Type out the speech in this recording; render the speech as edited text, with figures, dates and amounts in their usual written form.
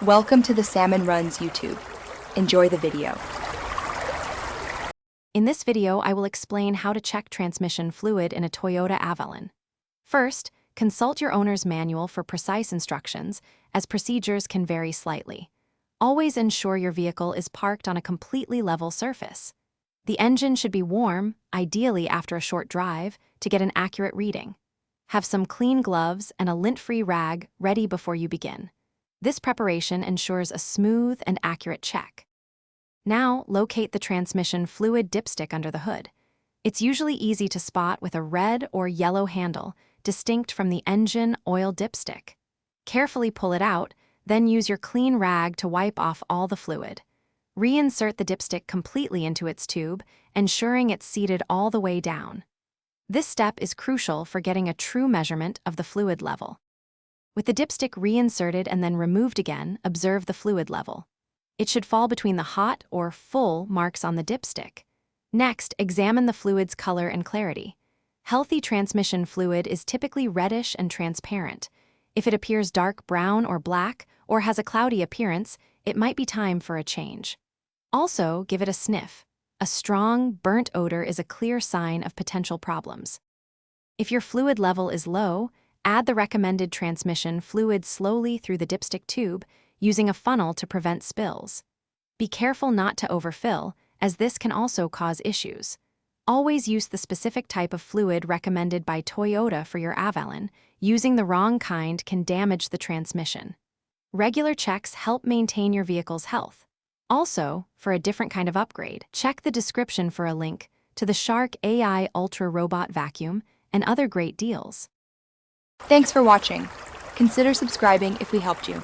Welcome to the Salmon Runs YouTube. Enjoy the video. In this video, I will explain how to check transmission fluid in a Toyota Avalon. First, consult your owner's manual for precise instructions, as procedures can vary slightly. Always ensure your vehicle is parked on a completely level surface. The engine should be warm, ideally after a short drive, to get an accurate reading. Have some clean gloves and a lint-free rag ready before you begin. This preparation ensures a smooth and accurate check. Now, locate the transmission fluid dipstick under the hood. It's usually easy to spot with a red or yellow handle, distinct from the engine oil dipstick. Carefully pull it out, then use your clean rag to wipe off all the fluid. Reinsert the dipstick completely into its tube, ensuring it's seated all the way down. This step is crucial for getting a true measurement of the fluid level. With the dipstick reinserted and then removed again, observe the fluid level. It should fall between the hot or full marks on the dipstick. Next, examine the fluid's color and clarity. Healthy transmission fluid is typically reddish and transparent. If it appears dark brown or black, or has a cloudy appearance, it might be time for a change. Also, give it a sniff. A strong, burnt odor is a clear sign of potential problems. If your fluid level is low, add the recommended transmission fluid slowly through the dipstick tube, using a funnel to prevent spills. Be careful not to overfill, as this can also cause issues. Always use the specific type of fluid recommended by Toyota for your Avalon. Using the wrong kind can damage the transmission. Regular checks help maintain your vehicle's health. Also, for a different kind of upgrade, check the description for a link to the Shark AI Ultra Robot Vacuum and other great deals. Thanks for watching. Consider subscribing if we helped you.